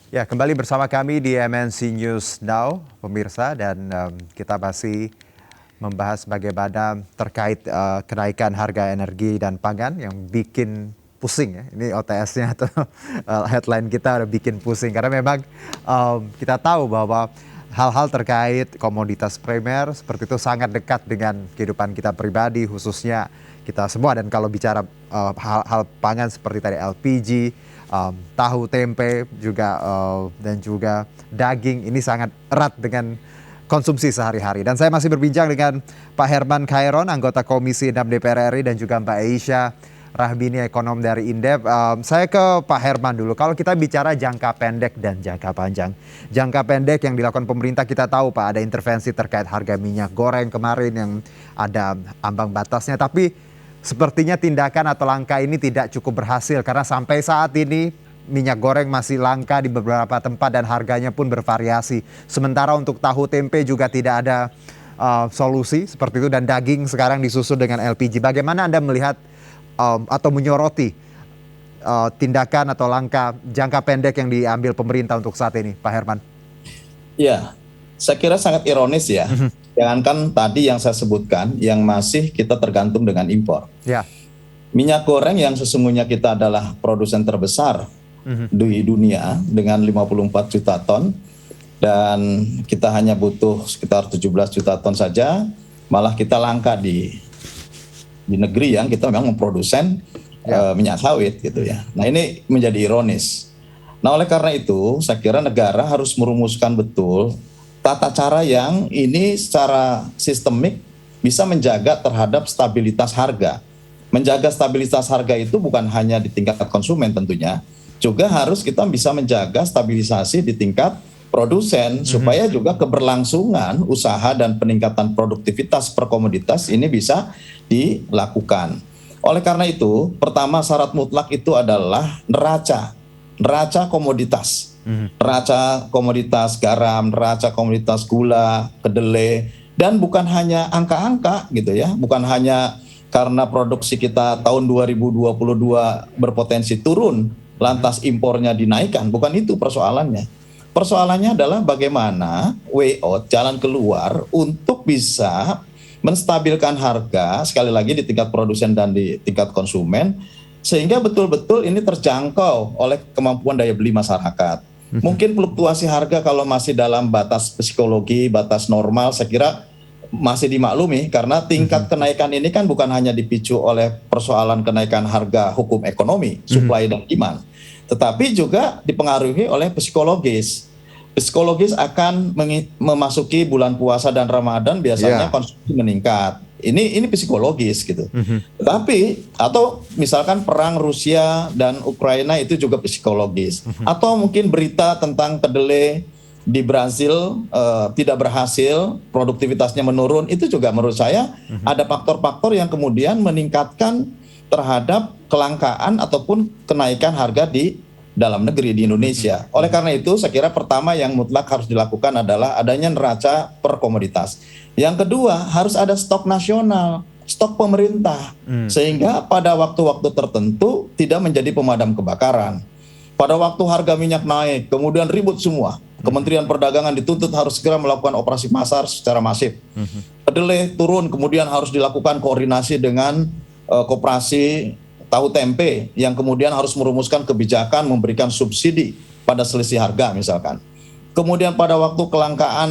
Ya, kembali bersama kami di MNC News Now, pemirsa, dan kita masih membahas bagaimana terkait kenaikan harga energi dan pangan yang bikin pusing ya. Ini OTS-nya atau headline kita udah bikin pusing karena memang kita tahu bahwa hal-hal terkait komoditas primer seperti itu sangat dekat dengan kehidupan kita pribadi, khususnya kita semua. Dan kalau bicara hal-hal pangan seperti tadi LPG, tahu, tempe juga dan juga daging ini sangat erat dengan konsumsi sehari-hari. Dan saya masih berbincang dengan Pak Herman Khairon, anggota Komisi 6 DPR RI, dan juga Mbak Aisyah Rahbini, ekonom dari Indef. Saya ke Pak Herman dulu. Kalau kita bicara jangka pendek dan jangka panjang. Jangka pendek yang dilakukan pemerintah, kita tahu Pak, ada intervensi terkait harga minyak goreng kemarin yang ada ambang batasnya. Tapi sepertinya tindakan atau langkah ini tidak cukup berhasil karena sampai saat ini minyak goreng masih langka di beberapa tempat dan harganya pun bervariasi. Sementara untuk tahu tempe juga tidak ada solusi seperti itu, dan daging sekarang disusul dengan LPG. Bagaimana Anda melihat atau menyoroti tindakan atau langkah jangka pendek yang diambil pemerintah untuk saat ini, Pak Herman? Ya, saya kira sangat ironis ya. Jangankan tadi yang saya sebutkan, yang masih kita tergantung dengan impor. Ya. Minyak goreng yang sesungguhnya kita adalah produsen terbesar di dunia dengan 54 juta ton, dan kita hanya butuh sekitar 17 juta ton saja, malah kita langka di negeri yang kita memang memprodusen minyak sawit gitu ya. Nah, ini menjadi ironis. Nah, oleh karena itu saya kira negara harus merumuskan betul tata cara yang ini secara sistemik bisa menjaga terhadap stabilitas harga. Menjaga stabilitas harga itu bukan hanya di tingkat konsumen tentunya, juga harus kita bisa menjaga stabilisasi di tingkat produsen supaya juga keberlangsungan usaha dan peningkatan produktivitas per komoditas ini bisa dilakukan. Oleh karena itu, pertama syarat mutlak itu adalah neraca komoditas. Neraca komoditas garam, neraca komoditas gula, kedelai, dan bukan hanya angka-angka gitu ya, bukan hanya karena produksi kita tahun 2022 berpotensi turun, lantas impornya dinaikkan, bukan itu persoalannya. Persoalannya adalah bagaimana way out, jalan keluar untuk bisa menstabilkan harga, sekali lagi di tingkat produsen dan di tingkat konsumen, sehingga betul-betul ini terjangkau oleh kemampuan daya beli masyarakat. Mungkin fluktuasi harga kalau masih dalam batas psikologi, batas normal, saya kira masih dimaklumi karena tingkat kenaikan ini kan bukan hanya dipicu oleh persoalan kenaikan harga hukum ekonomi, supply dan demand, tetapi juga dipengaruhi oleh psikologis. Psikologis akan memasuki bulan puasa dan Ramadan biasanya konsumsi meningkat. Ini psikologis gitu. Tetapi atau misalkan perang Rusia dan Ukraina itu juga psikologis. Atau mungkin berita tentang kedelai di Brazil tidak berhasil, produktivitasnya menurun, itu juga menurut saya ada faktor-faktor yang kemudian meningkatkan terhadap kelangkaan ataupun kenaikan harga di dalam negeri di Indonesia. Oleh karena itu, saya kira pertama yang mutlak harus dilakukan adalah adanya neraca per komoditas. Yang kedua, harus ada stok nasional, stok pemerintah, sehingga pada waktu-waktu tertentu tidak menjadi pemadam kebakaran. Pada waktu harga minyak naik, kemudian ribut semua. Kementerian Perdagangan dituntut harus segera melakukan operasi pasar secara masif. Kedelai turun, kemudian harus dilakukan koordinasi dengan koperasi tahu tempe yang kemudian harus merumuskan kebijakan memberikan subsidi pada selisih harga misalkan. Kemudian pada waktu kelangkaan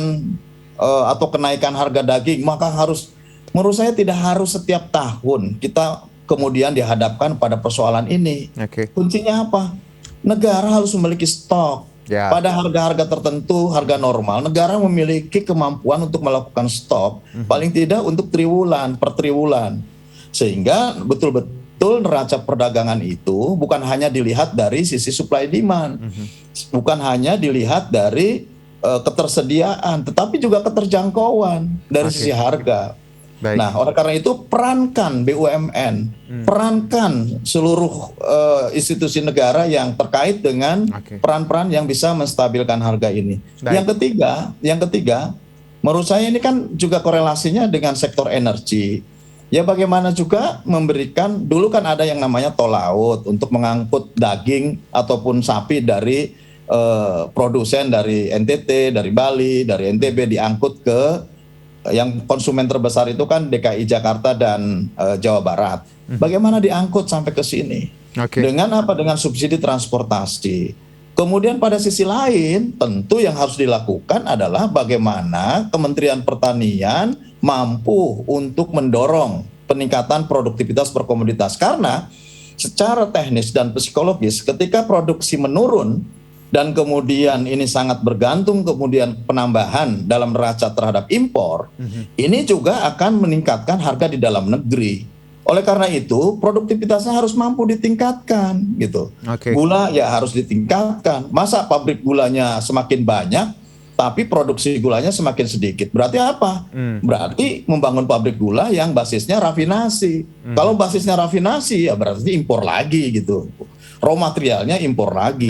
atau kenaikan harga daging, maka harus, menurut saya tidak harus setiap tahun kita kemudian dihadapkan pada persoalan ini. Kuncinya apa? Negara harus memiliki stok. Pada harga-harga tertentu, harga normal, negara memiliki kemampuan untuk melakukan stok, paling tidak untuk triwulan, per triwulan. Sehingga betul-betul neraca perdagangan itu bukan hanya dilihat dari sisi supply demand, bukan hanya dilihat dari ketersediaan, tetapi juga keterjangkauan dari sisi harga. Nah, oleh karena itu perankan BUMN, perankan seluruh institusi negara yang terkait dengan peran-peran yang bisa menstabilkan harga ini. Yang ketiga, menurut saya ini kan juga korelasinya dengan sektor energi. Ya, bagaimana juga memberikan, dulu kan ada yang namanya tol laut untuk mengangkut daging ataupun sapi dari produsen dari NTT, dari Bali, dari NTB diangkut ke yang konsumen terbesar itu kan DKI Jakarta dan Jawa Barat. Bagaimana diangkut sampai ke sini? Dengan apa? Dengan subsidi transportasi. Kemudian pada sisi lain tentu yang harus dilakukan adalah bagaimana Kementerian Pertanian mampu untuk mendorong peningkatan produktivitas per komoditas. Karena secara teknis dan psikologis ketika produksi menurun dan kemudian ini sangat bergantung kemudian penambahan dalam neraca terhadap impor, ini juga akan meningkatkan harga di dalam negeri. Oleh karena itu, produktivitasnya harus mampu ditingkatkan gitu. Gula ya harus ditingkatkan. Masa pabrik gulanya semakin banyak, tapi produksi gulanya semakin sedikit. Berarti apa? Berarti membangun pabrik gula yang basisnya rafinasi. Kalau basisnya rafinasi, ya berarti impor lagi gitu. Raw materialnya impor lagi.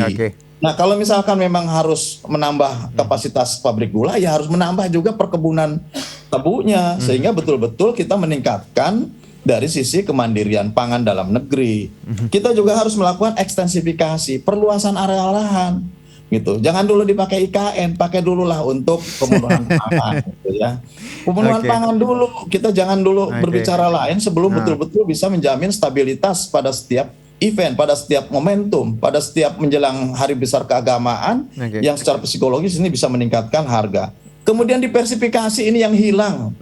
Nah, kalau misalkan memang harus menambah kapasitas pabrik gula, ya harus menambah juga perkebunan tebunya, sehingga betul-betul kita meningkatkan dari sisi kemandirian pangan dalam negeri. Kita juga harus melakukan ekstensifikasi, perluasan area lahan, gitu. Jangan dulu dipakai IKN, pakai dulu lah untuk pemenuhan pangan, gitu ya. Pemenuhan pangan dulu, kita jangan dulu berbicara lain sebelum betul-betul bisa menjamin stabilitas pada setiap event, pada setiap momentum, pada setiap menjelang hari besar keagamaan yang secara psikologis ini bisa meningkatkan harga. Kemudian diversifikasi ini yang hilang.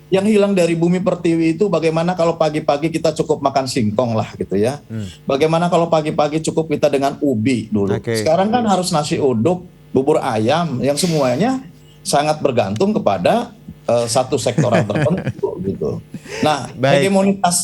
Yang hilang dari Bumi Pertiwi itu bagaimana kalau pagi-pagi kita cukup makan singkong lah gitu ya. Bagaimana kalau pagi-pagi cukup kita dengan ubi dulu. Sekarang kan harus nasi uduk, bubur ayam, yang semuanya sangat bergantung kepada satu sektoral tertentu gitu. Nah,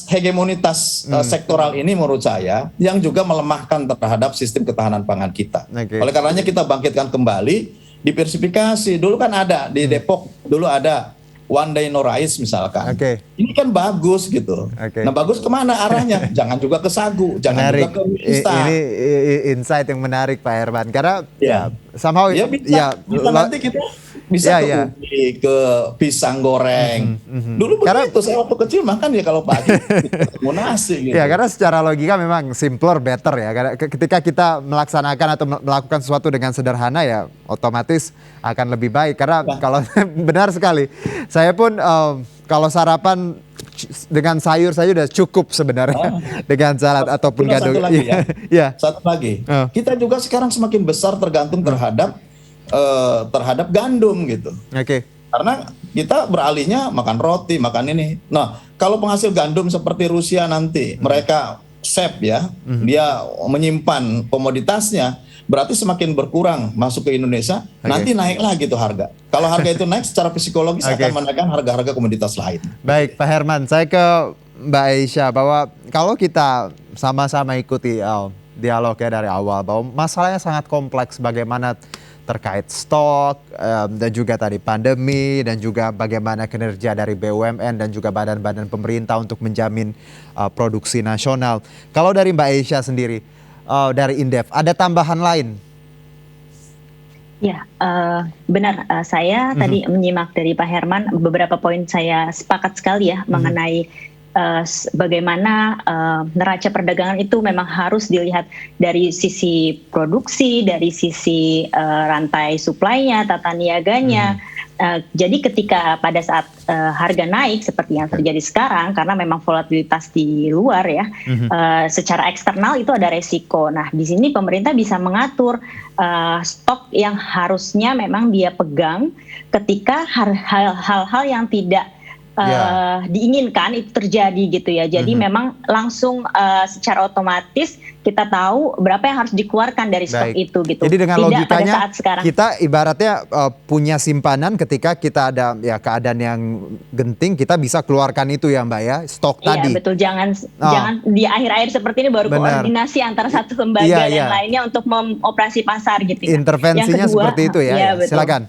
hegemonitas sektoral ini menurut saya yang juga melemahkan terhadap sistem ketahanan pangan kita. Oleh karenanya kita bangkitkan kembali diversifikasi. Dulu kan ada di Depok, dulu ada One Day No Rice misalkan. Ini kan bagus gitu. Nah, bagus kemana arahnya? Jangan juga ke sagu, jangan juga ke instan. Ini insight yang menarik Pak Herman. Karena somehow bisa nanti kita bisa ke ubi, ke pisang goreng. Dulu begitu, saya waktu kecil makan ya kalau pagi ketemu nasi gitu. Ya, karena secara logika memang simpler better ya. Karena ketika kita melaksanakan atau melakukan sesuatu dengan sederhana ya otomatis akan lebih baik. Karena kalau benar sekali, saya pun kalau sarapan dengan sayur saja udah cukup sebenarnya dengan salad ataupun gado. Satu lagi satu lagi. Kita juga sekarang semakin besar tergantung terhadap gandum gitu. Karena kita beralihnya makan roti, makan ini. Nah, kalau penghasil gandum seperti Rusia nanti, mereka save ya, dia menyimpan komoditasnya, berarti semakin berkurang masuk ke Indonesia, nanti naik lagi tuh harga. Kalau harga itu naik secara psikologis akan menaikkan harga-harga komoditas lain. Baik, Pak Herman, saya ke Mbak Aisyah bahwa kalau kita sama-sama ikuti dialog ya dari awal bahwa masalahnya sangat kompleks bagaimana terkait stok dan juga tadi pandemi dan juga bagaimana kinerja dari BUMN dan juga badan-badan pemerintah untuk menjamin produksi nasional. Kalau dari Mbak Aisyah sendiri dari Indef ada tambahan lain? Ya, benar. Saya tadi menyimak dari Pak Herman beberapa poin saya sepakat sekali ya mengenai bagaimana neraca perdagangan itu memang harus dilihat dari sisi produksi, dari sisi rantai suplainya, tata niaganya. Jadi ketika pada saat harga naik seperti yang terjadi sekarang karena memang volatilitas di luar ya, secara eksternal itu ada resiko. Nah, di sini pemerintah bisa mengatur stok yang harusnya memang dia pegang ketika hal-hal yang tidak diinginkan itu terjadi gitu ya. Jadi memang langsung secara otomatis kita tahu berapa yang harus dikeluarkan dari stok itu gitu. Jadi dengan tidak logikanya pada saat sekarang. kita ibaratnya punya simpanan ketika kita ada ya keadaan yang genting kita bisa keluarkan itu ya Mbak ya, stok tadi. Iya betul, jangan di akhir-akhir seperti ini baru koordinasi antara satu lembaga dan lainnya untuk mengoperasi pasar gitu ya. Intervensinya kedua, seperti itu ya, silakan.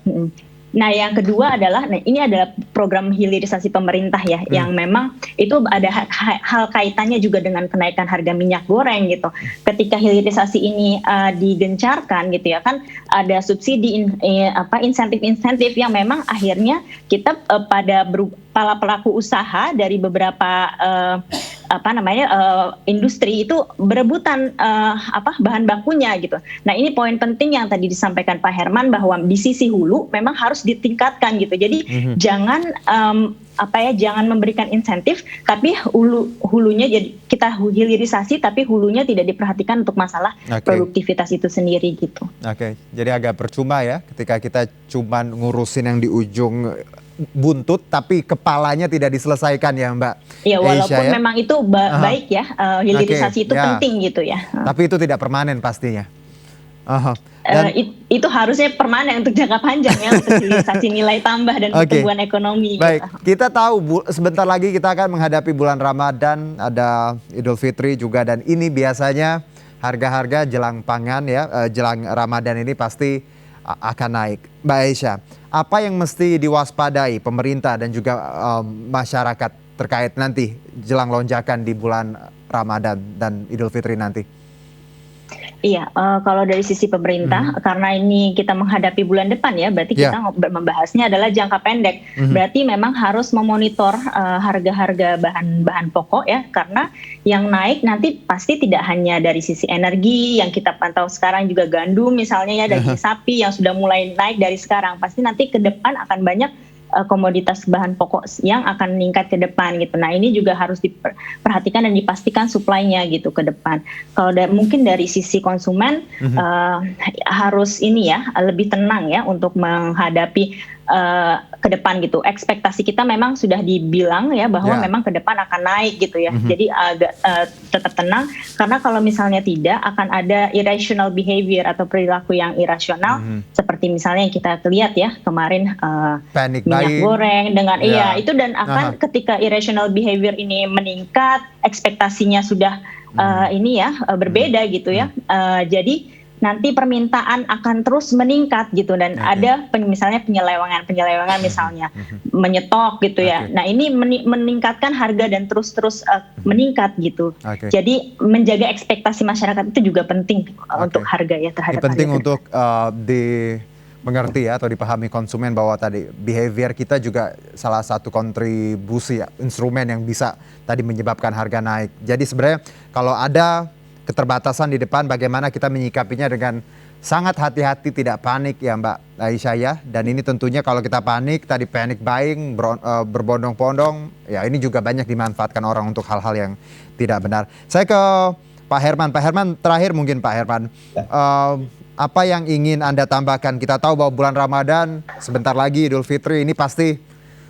Nah, yang kedua adalah, ini adalah program hilirisasi pemerintah ya, yang memang itu ada hal kaitannya juga dengan kenaikan harga minyak goreng gitu. Ketika hilirisasi ini digencarkan gitu ya, kan ada subsidi insentif-insentif yang memang akhirnya kita pada pelaku usaha dari beberapa industri itu berebutan bahan bakunya gitu. Nah ini poin penting yang tadi disampaikan Pak Herman bahwa di sisi hulu memang harus ditingkatkan gitu. Jadi jangan jangan memberikan insentif, tapi hulunya jadi kita hilirisasi, tapi hulunya tidak diperhatikan untuk masalah produktivitas itu sendiri gitu. Oke, jadi agak percuma ya ketika kita cuman ngurusin yang di ujung buntut, tapi kepalanya tidak diselesaikan ya Mbak. Iya, walaupun memang itu baik ya, hilirisasi itu penting gitu ya. Tapi itu tidak permanen pastinya. Itu harusnya permanen untuk jangka panjang ya, untuk hilirisasi nilai tambah dan pertumbuhan ekonomi. Baik, kita tahu sebentar lagi kita akan menghadapi bulan Ramadan, ada Idul Fitri juga, dan ini biasanya harga-harga jelang pangan ya, jelang Ramadan ini pasti akan naik. Mbak Aisyah, apa yang mesti diwaspadai pemerintah dan juga masyarakat terkait nanti jelang lonjakan di bulan Ramadan dan Idul Fitri nanti? Iya, kalau dari sisi pemerintah, karena ini kita menghadapi bulan depan ya, berarti kita membahasnya adalah jangka pendek. Berarti memang harus memonitor harga-harga bahan-bahan pokok ya, karena yang naik nanti pasti tidak hanya dari sisi energi yang kita pantau sekarang, juga gandum misalnya ya, daging sapi yang sudah mulai naik dari sekarang. Pasti nanti ke depan akan banyak komoditas bahan pokok yang akan meningkat ke depan gitu. Nah ini juga harus diperhatikan dan dipastikan supply-nya gitu ke depan. Kalau mungkin dari sisi konsumen harus ini ya, lebih tenang ya untuk menghadapi ke depan gitu. Ekspektasi kita memang sudah dibilang ya bahwa memang ke depan akan naik gitu ya. Jadi agak tetap tenang, karena kalau misalnya tidak akan ada irrational behavior atau perilaku yang irasional, seperti misalnya yang kita lihat ya kemarin minyak goreng dengan itu, dan akan ketika irrational behavior ini meningkat, ekspektasinya sudah berbeda gitu ya. Jadi nanti permintaan akan terus meningkat gitu, dan ada misalnya penyelewengan misalnya menyetok gitu ya. Nah ini meningkatkan harga dan terus meningkat gitu. Jadi menjaga ekspektasi masyarakat itu juga penting untuk harga ya, terhadap penting harga untuk dimengerti ya, atau dipahami konsumen bahwa tadi behavior kita juga salah satu kontribusi ya, instrumen yang bisa tadi menyebabkan harga naik. Jadi sebenarnya kalau ada keterbatasan di depan, bagaimana kita menyikapinya dengan sangat hati-hati, tidak panik ya Mbak Aisyah ya. Dan ini tentunya kalau kita panik, tadi panic buying, berbondong-bondong, ya ini juga banyak dimanfaatkan orang untuk hal-hal yang tidak benar. Saya ke Pak Herman. Pak Herman, terakhir mungkin Pak Herman, apa yang ingin Anda tambahkan? Kita tahu bahwa bulan Ramadan sebentar lagi, Idul Fitri, ini pasti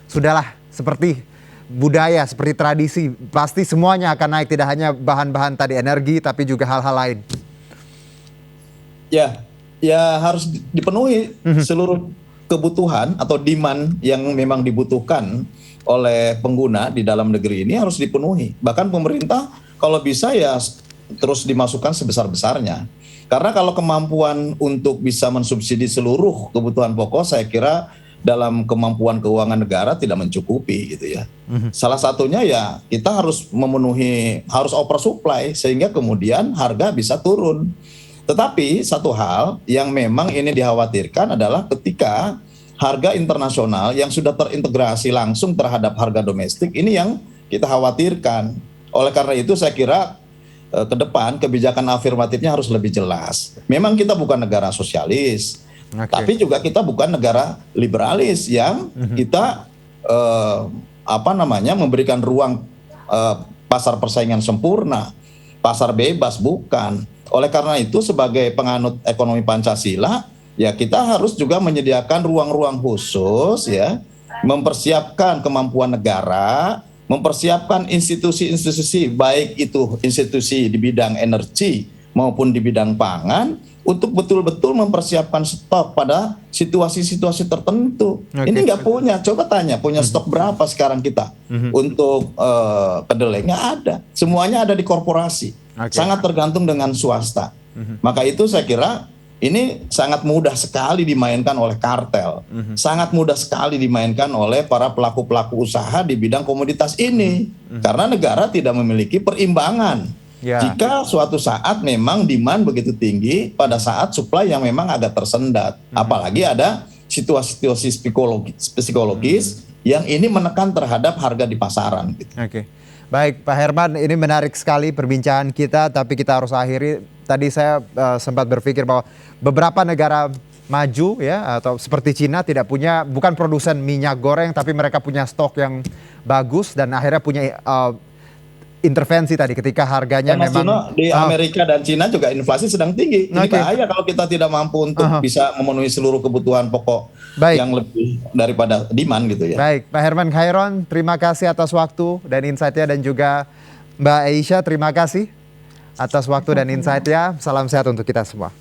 sudahlah seperti budaya, seperti tradisi, pasti semuanya akan naik, tidak hanya bahan-bahan tadi energi, tapi juga hal-hal lain. Ya harus dipenuhi seluruh kebutuhan atau demand yang memang dibutuhkan oleh pengguna di dalam negeri ini harus dipenuhi. Bahkan pemerintah kalau bisa ya terus dimasukkan sebesar-besarnya. Karena kalau kemampuan untuk bisa mensubsidi seluruh kebutuhan pokok, saya kira dalam kemampuan keuangan negara tidak mencukupi gitu ya. Salah satunya ya kita harus harus oversupply sehingga kemudian harga bisa turun. Tetapi satu hal yang memang ini dikhawatirkan adalah ketika harga internasional yang sudah terintegrasi langsung terhadap harga domestik, ini yang kita khawatirkan. Oleh karena itu saya kira ke depan kebijakan afirmatifnya harus lebih jelas. Memang kita bukan negara sosialis, tapi juga kita bukan negara liberalis yang kita memberikan ruang pasar persaingan sempurna, pasar bebas, bukan. Oleh karena itu sebagai penganut ekonomi Pancasila, ya kita harus juga menyediakan ruang-ruang khusus ya, mempersiapkan kemampuan negara, mempersiapkan institusi-institusi, baik itu institusi di bidang energi maupun di bidang pangan, untuk betul-betul mempersiapkan stok pada situasi-situasi tertentu. Ini nggak punya, coba tanya punya stok berapa sekarang kita untuk kedelai? Nggak ada, semuanya ada di korporasi, sangat tergantung dengan swasta. Maka itu saya kira ini sangat mudah sekali dimainkan oleh kartel, sangat mudah sekali dimainkan oleh para pelaku-pelaku usaha di bidang komoditas ini, karena negara tidak memiliki perimbangan. Jika suatu saat memang demand begitu tinggi pada saat supply yang memang agak tersendat, apalagi ada situasi psikologis yang ini menekan terhadap harga di pasaran. Gitu. Baik, Pak Herman, ini menarik sekali perbincangan kita, tapi kita harus akhiri. Tadi saya sempat berpikir bahwa beberapa negara maju ya atau seperti Cina tidak punya, bukan produsen minyak goreng, tapi mereka punya stok yang bagus dan akhirnya punya intervensi tadi ketika harganya Mas memang Juno, di Amerika dan Cina juga inflasi sedang tinggi. Ini Oke. bahaya kalau kita tidak mampu untuk bisa memenuhi seluruh kebutuhan pokok Baik. yang lebih daripada demand gitu ya. Baik, Pak Herman Khairon, terima kasih atas waktu dan insight-nya, dan juga Mbak Aisyah, terima kasih atas waktu dan insight-nya. Salam sehat untuk kita semua.